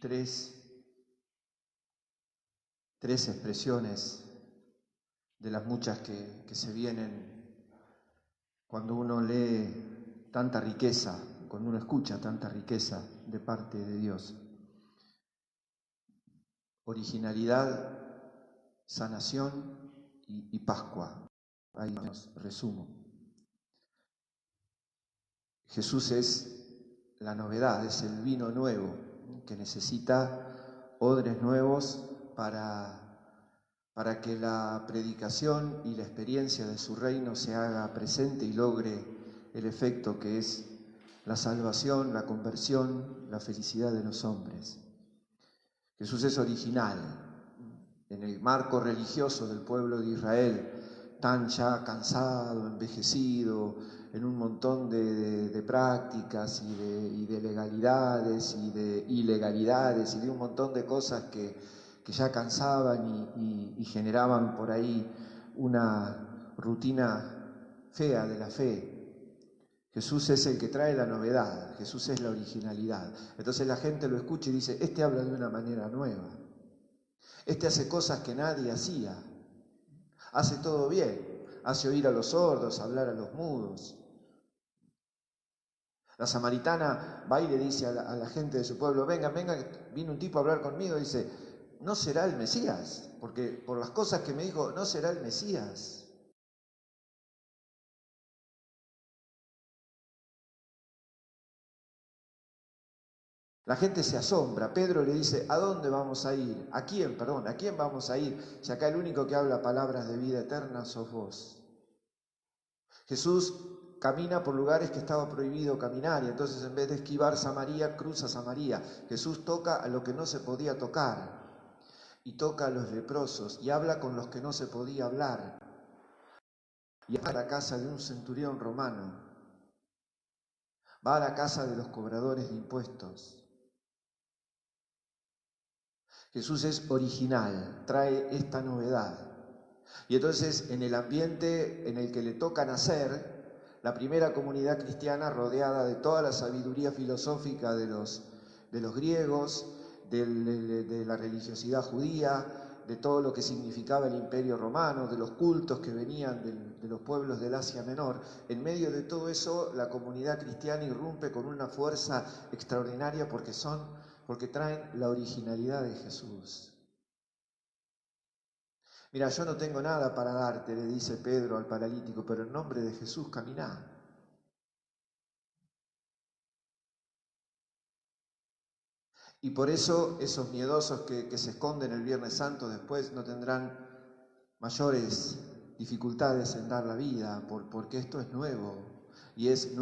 tres expresiones de las muchas que se vienen cuando uno lee tanta riqueza, cuando uno escucha tanta riqueza de parte de Dios. Originalidad, sanación y Pascua. Ahí nos resumo. Jesús es la novedad, es el vino nuevo que necesita odres nuevos para que la predicación y la experiencia de su reino se haga presente y logre el efecto que es la salvación, la conversión, la felicidad de los hombres. Jesús es original. En el marco religioso del pueblo de Israel, tan ya cansado, envejecido, en un montón de prácticas y de legalidades y de ilegalidades y de un montón de cosas que ya cansaban y generaban por ahí una rutina fea de la fe. Jesús es el que trae la novedad, Jesús es la originalidad. Entonces la gente lo escucha y dice, este habla de una manera nueva. Este hace cosas que nadie hacía, hace todo bien, hace oír a los sordos, hablar a los mudos. La samaritana va y le dice a la gente de su pueblo, venga, vino un tipo a hablar conmigo y dice, no será el Mesías, porque por las cosas que me dijo, no será el Mesías. La gente se asombra. Pedro le dice, ¿a dónde vamos a ir? ¿A quién vamos a ir? Si acá el único que habla palabras de vida eterna sos vos. Jesús camina por lugares que estaba prohibido caminar y entonces en vez de esquivar Samaria, cruza Samaria. Jesús toca a lo que no se podía tocar y toca a los leprosos y habla con los que no se podía hablar. Y va a la casa de un centurión romano. Va a la casa de los cobradores de impuestos. Jesús es original, trae esta novedad. Y entonces en el ambiente en el que le toca nacer, la primera comunidad cristiana rodeada de toda la sabiduría filosófica de los griegos, de la religiosidad judía, de todo lo que significaba el Imperio Romano, de los cultos que venían de los pueblos del Asia Menor, en medio de todo eso la comunidad cristiana irrumpe con una fuerza extraordinaria porque traen la originalidad de Jesús. Mira, yo no tengo nada para darte, le dice Pedro al paralítico, pero en nombre de Jesús caminá. Y por eso esos miedosos que se esconden el Viernes Santo después no tendrán mayores dificultades en dar la vida, porque esto es nuevo y es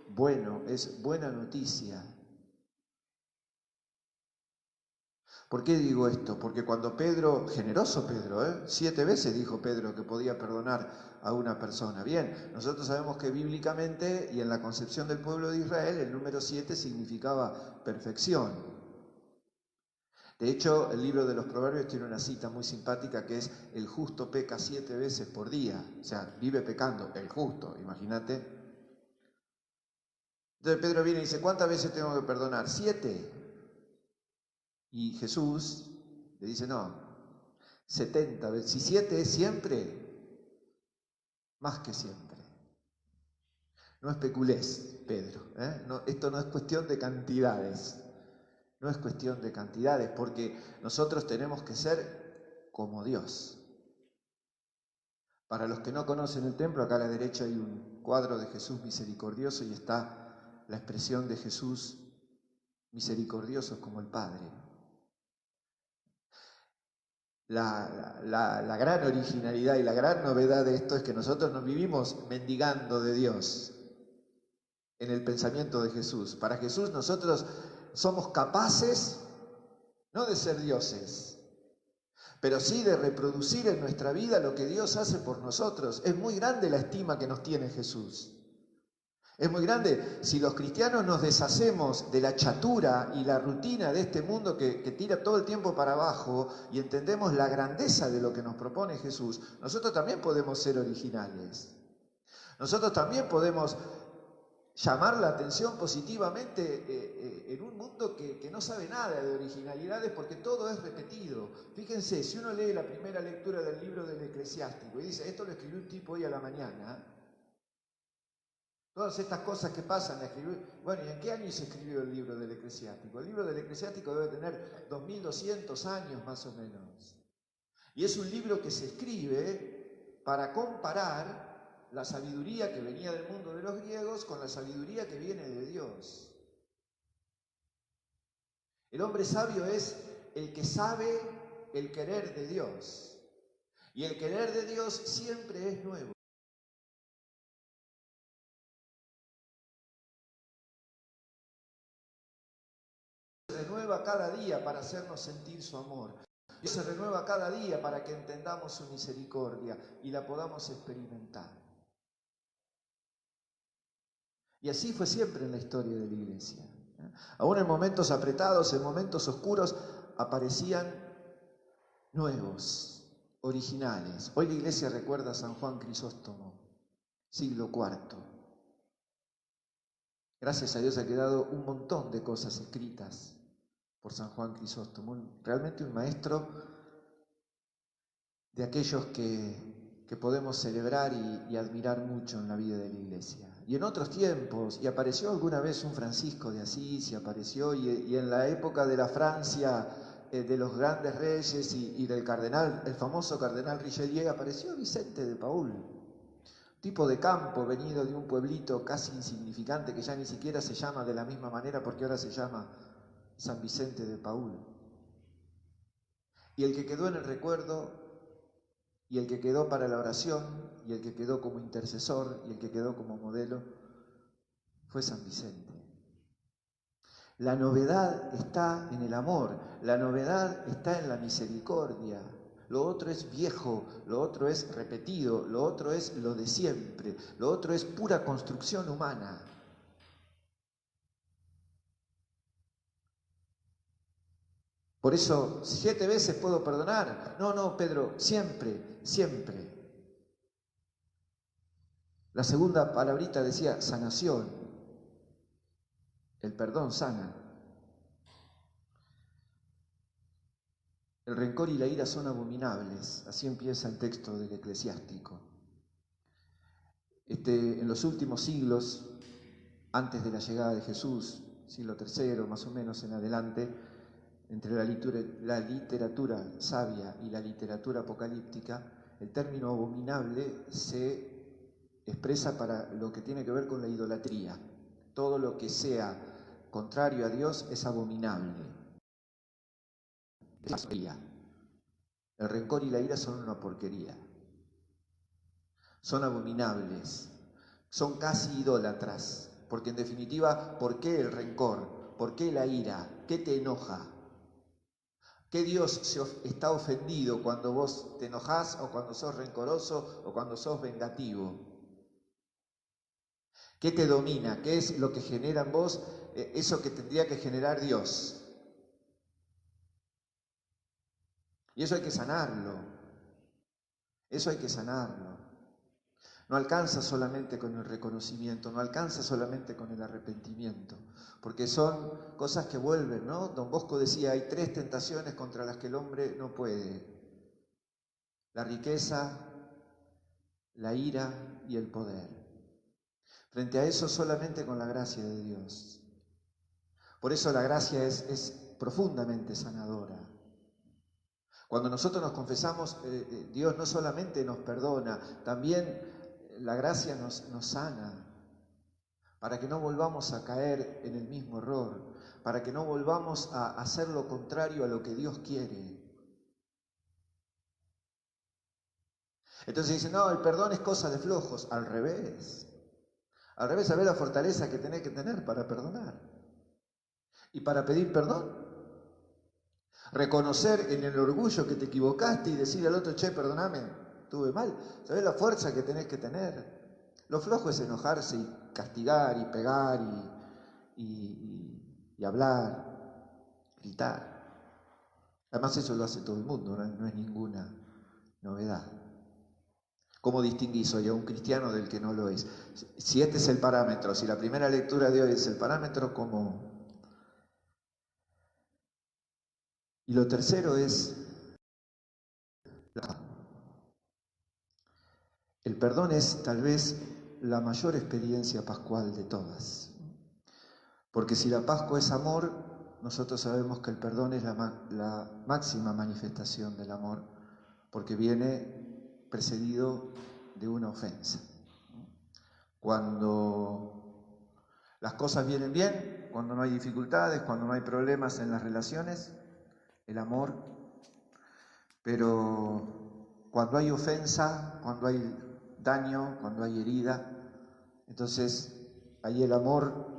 bueno, es buena noticia. ¿Por qué digo esto? Porque cuando Pedro, generoso Pedro, 7 veces dijo Pedro que podía perdonar a una persona. Bien, nosotros sabemos que bíblicamente y en la concepción del pueblo de Israel el número 7 significaba perfección. De hecho, el libro de los Proverbios tiene una cita muy simpática que es: el justo peca 7 veces por día. O sea, vive pecando, el justo, imagínate. Entonces Pedro viene y dice, ¿cuántas veces tengo que perdonar? 7. Y Jesús le dice, no, 70 veces. Si 7 es siempre, más que siempre. No especulés, Pedro. No, esto no es cuestión de cantidades. No es cuestión de cantidades, porque nosotros tenemos que ser como Dios. Para los que no conocen el templo, acá a la derecha hay un cuadro de Jesús misericordioso y está la expresión de Jesús misericordioso como el Padre. La gran originalidad y la gran novedad de esto es que nosotros no vivimos mendigando de Dios en el pensamiento de Jesús. Para Jesús nosotros somos capaces no de ser dioses, pero sí de reproducir en nuestra vida lo que Dios hace por nosotros. Es muy grande la estima que nos tiene Jesús. Es muy grande. Si los cristianos nos deshacemos de la chatura y la rutina de este mundo que tira todo el tiempo para abajo y entendemos la grandeza de lo que nos propone Jesús, nosotros también podemos ser originales. Nosotros también podemos llamar la atención positivamente en un mundo que no sabe nada de originalidades porque todo es repetido. Fíjense, si uno lee la primera lectura del libro del Eclesiástico y dice, esto lo escribió un tipo hoy a la mañana, todas estas cosas que pasan, bueno, ¿y en qué año se escribió el libro del Eclesiástico? El libro del Eclesiástico debe tener 2200 años más o menos. Y es un libro que se escribe para comparar la sabiduría que venía del mundo de los griegos con la sabiduría que viene de Dios. El hombre sabio es el que sabe el querer de Dios. Y el querer de Dios siempre es nuevo. Se renueva cada día para hacernos sentir su amor. Dios se renueva cada día para que entendamos su misericordia y la podamos experimentar. Y así fue siempre en la historia de la iglesia. Aún en momentos apretados, en momentos oscuros, aparecían nuevos, originales. Hoy la iglesia recuerda a San Juan Crisóstomo, siglo IV. Gracias a Dios ha quedado un montón de cosas escritas por San Juan Crisóstomo, realmente un maestro de aquellos que podemos celebrar y admirar mucho en la vida de la iglesia. Y en otros tiempos, y apareció alguna vez un Francisco de Asís, y apareció, y en la época de la Francia, de los grandes reyes y del cardenal, el famoso cardenal Richelieu, apareció Vicente de Paúl, tipo de campo venido de un pueblito casi insignificante que ya ni siquiera se llama de la misma manera porque ahora se llama San Vicente de Paúl. Y el que quedó en el recuerdo, y el que quedó para la oración, y el que quedó como intercesor, y el que quedó como modelo, fue San Vicente. La novedad está en el amor, la novedad está en la misericordia. Lo otro es viejo, lo otro es repetido, lo otro es lo de siempre, lo otro es pura construcción humana. Por eso, 7 veces puedo perdonar. No, Pedro, siempre, siempre. La segunda palabrita decía sanación. El perdón sana. El rencor y la ira son abominables. Así empieza el texto del Eclesiástico. En los últimos siglos, antes de la llegada de Jesús, siglo III más o menos en adelante, entre la literatura sabia y la literatura apocalíptica, el término abominable se expresa para lo que tiene que ver con la idolatría. Todo lo que sea contrario a Dios es abominable. Es porquería. El rencor y la ira son una porquería. Son abominables. Son casi idólatras. Porque en definitiva, ¿por qué el rencor? ¿Por qué la ira? ¿Qué te enoja? ¿Qué Dios está ofendido cuando vos te enojás o cuando sos rencoroso o cuando sos vengativo? ¿Qué te domina? ¿Qué es lo que genera en vos eso que tendría que generar Dios? Y eso hay que sanarlo. Eso hay que sanarlo. No alcanza solamente con el reconocimiento, no alcanza solamente con el arrepentimiento, porque son cosas que vuelven, ¿no? Don Bosco decía, hay 3 tentaciones contra las que el hombre no puede. La riqueza, la ira y el poder. Frente a eso solamente con la gracia de Dios. Por eso la gracia es profundamente sanadora. Cuando nosotros nos confesamos, Dios no solamente nos perdona, también la gracia nos sana, para que no volvamos a caer en el mismo error, para que no volvamos a hacer lo contrario a lo que Dios quiere. Entonces dicen, no, el perdón es cosa de flojos. Al revés, ¿sabés la fortaleza que tenés que tener para perdonar? Y para pedir perdón. Reconocer en el orgullo que te equivocaste y decir al otro, che, perdóname, estuve mal. ¿Sabés la fuerza que tenés que tener? Lo flojo es enojarse y castigar y pegar y hablar, gritar. Además eso lo hace todo el mundo, no es ninguna novedad. ¿Cómo distinguís hoy a un cristiano del que no lo es? Si este es el parámetro, si la primera lectura de hoy es el parámetro, ¿cómo? Y lo tercero es el perdón es tal vez la mayor experiencia pascual de todas. Porque si la Pascua es amor, nosotros sabemos que el perdón es la máxima manifestación del amor, porque viene precedido de una ofensa. Cuando las cosas vienen bien, cuando no hay dificultades, cuando no hay problemas en las relaciones, el amor. Pero cuando hay ofensa, cuando hay daño, cuando hay herida, entonces ahí el amor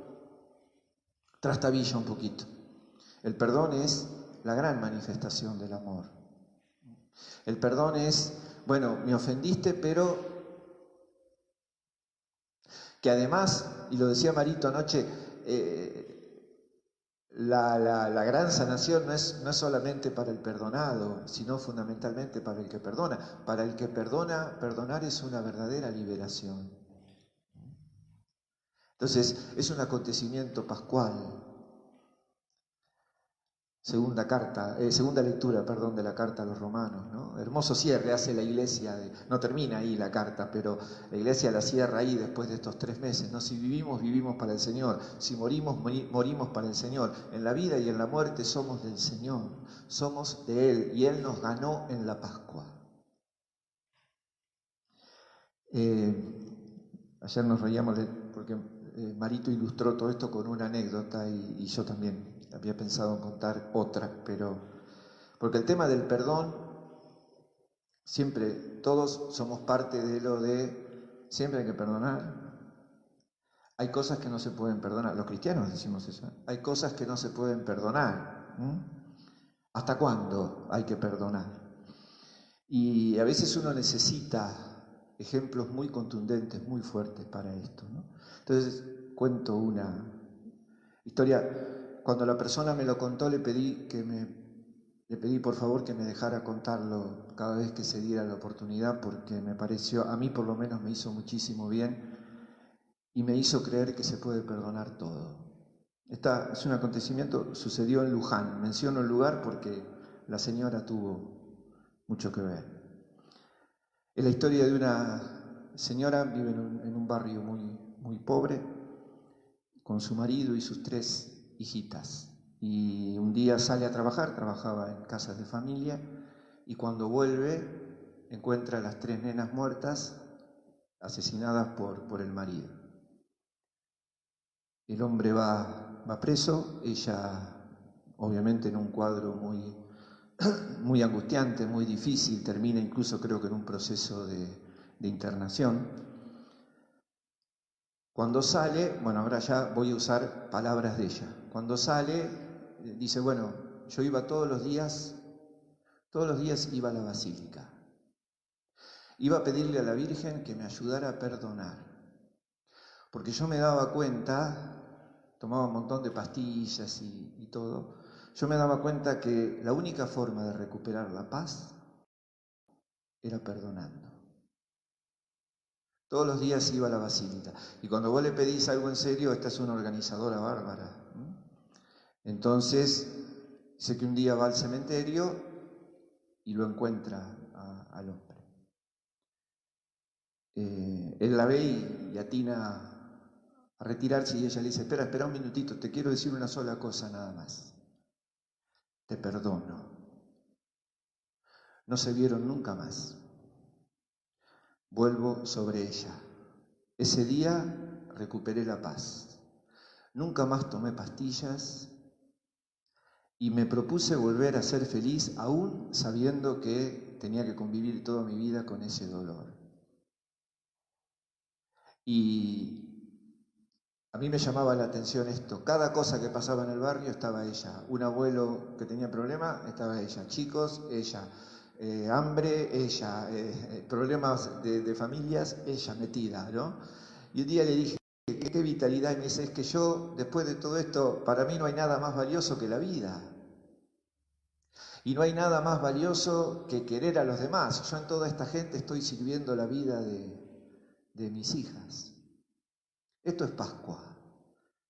trastabilla un poquito. El perdón es la gran manifestación del amor. El perdón es, bueno, me ofendiste, pero que además, y lo decía Marito anoche, la gran sanación no es solamente para el perdonado, sino fundamentalmente para el que perdona. Para el que perdona, perdonar es una verdadera liberación. Entonces, es un acontecimiento pascual. Segunda lectura, de la carta a los romanos, ¿no? Hermoso cierre hace la iglesia, no termina ahí la carta, pero la iglesia la cierra ahí después de estos 3 meses, ¿no? Si vivimos, vivimos para el Señor, si morimos, morimos para el Señor. En la vida y en la muerte somos del Señor, somos de Él, y Él nos ganó en la Pascua. Ayer nos reíamos porque Marito ilustró todo esto con una anécdota y yo también había pensado en contar otra, pero porque el tema del perdón, siempre todos somos parte de lo de siempre hay que perdonar. Hay cosas que no se pueden perdonar, los cristianos decimos eso, hay cosas que no se pueden perdonar. ¿Hasta cuándo hay que perdonar? Y a veces uno necesita ejemplos muy contundentes, muy fuertes para esto, ¿no? Entonces cuento una historia. Cuando la persona me lo contó, le pedí por favor que me dejara contarlo cada vez que se diera la oportunidad, porque me pareció, a mí por lo menos me hizo muchísimo bien y me hizo creer que se puede perdonar todo. Es un acontecimiento, sucedió en Luján. Menciono el lugar porque la señora tuvo mucho que ver. Es la historia de una señora, vive en un barrio muy, muy pobre, con su marido y sus 3 hijitas. Y un día sale a trabajar, trabajaba en casas de familia, y cuando vuelve encuentra a las 3 nenas muertas, asesinadas por el marido. El hombre va preso, ella obviamente en un cuadro muy, muy angustiante, muy difícil, termina incluso creo que en un proceso de internación. Cuando sale, bueno, ahora ya voy a usar palabras de ella. Cuando sale, dice, bueno, yo iba todos los días iba a la basílica. Iba a pedirle a la Virgen que me ayudara a perdonar. Porque yo me daba cuenta, tomaba un montón de pastillas y todo, yo me daba cuenta que la única forma de recuperar la paz era perdonando. Todos los días iba a la basílica. Y cuando vos le pedís algo en serio, esta es una organizadora bárbara. Entonces, sé que un día va al cementerio y lo encuentra al hombre. Él la ve y atina a retirarse, y ella le dice, espera un minutito, te quiero decir una sola cosa nada más. Te perdono. No se vieron nunca más. Vuelvo sobre ella. Ese día recuperé la paz. Nunca más tomé pastillas y me propuse volver a ser feliz, aún sabiendo que tenía que convivir toda mi vida con ese dolor. Y a mí me llamaba la atención esto. Cada cosa que pasaba en el barrio estaba ella. Un abuelo que tenía problema, estaba ella. Chicos, ella. Hambre, ella. Problemas de familias, ella metida, ¿no? Y un día le dije, qué vitalidad, y me dice, es que yo, después de todo esto, para mí no hay nada más valioso que la vida. Y no hay nada más valioso que querer a los demás. Yo en toda esta gente estoy sirviendo la vida de mis hijas. Esto es Pascua.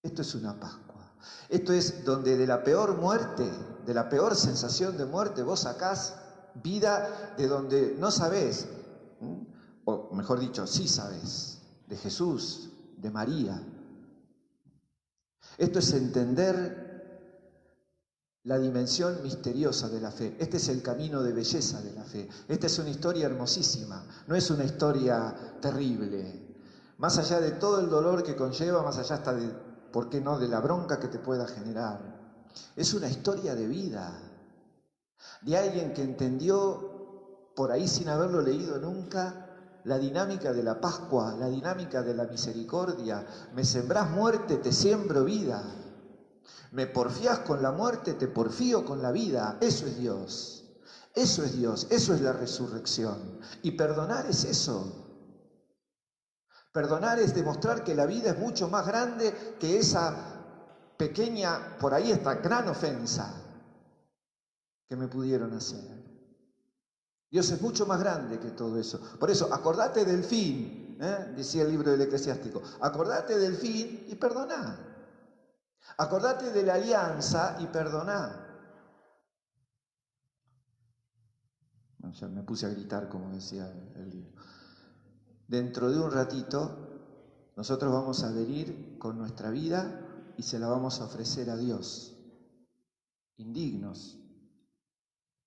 Esto es una Pascua. Esto es donde de la peor muerte, de la peor sensación de muerte, vos sacás vida de donde no sabés, o mejor dicho, sí sabés, de Jesús, de María. Esto es entender la dimensión misteriosa de la fe. Este es el camino de belleza de la fe. Esta es una historia hermosísima, no es una historia terrible. Más allá de todo el dolor que conlleva, más allá hasta de, ¿por qué no?, de la bronca que te pueda generar. Es una historia de vida, de alguien que entendió, por ahí sin haberlo leído nunca, la dinámica de la Pascua, la dinámica de la misericordia. Me sembrás muerte, te siembro vida. Me porfías con la muerte, te porfío con la vida. Eso es Dios. Eso es Dios. Eso es la resurrección. Y perdonar es eso. Perdonar es demostrar que la vida es mucho más grande que esa pequeña, por ahí esta gran ofensa que me pudieron hacer. Dios es mucho más grande que todo eso. Por eso, acordate del fin, decía el libro del Eclesiástico. Acordate del fin y perdoná. Acordate de la alianza y perdoná. Ya me puse a gritar, como decía el libro. Dentro de un ratito, nosotros vamos a venir con nuestra vida y se la vamos a ofrecer a Dios, indignos,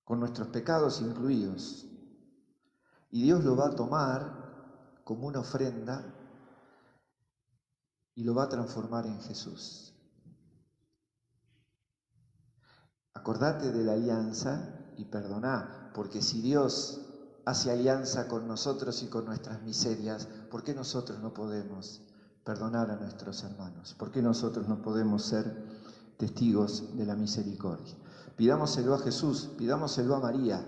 con nuestros pecados incluidos. Y Dios lo va a tomar como una ofrenda y lo va a transformar en Jesús. Acordate de la alianza y perdoná, porque si Dios hace alianza con nosotros y con nuestras miserias, ¿por qué nosotros no podemos perdonar a nuestros hermanos? ¿Por qué nosotros no podemos ser testigos de la misericordia? Pidámoselo a Jesús, pidámoselo a María,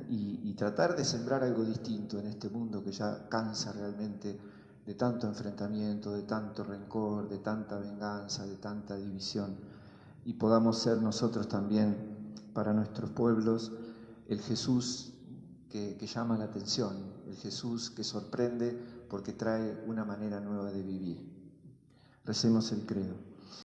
y tratar de sembrar algo distinto en este mundo que ya cansa realmente de tanto enfrentamiento, de tanto rencor, de tanta venganza, de tanta división. Y podamos ser nosotros también para nuestros pueblos el Jesús que llama la atención, el Jesús que sorprende porque trae una manera nueva de vivir. Recemos el credo.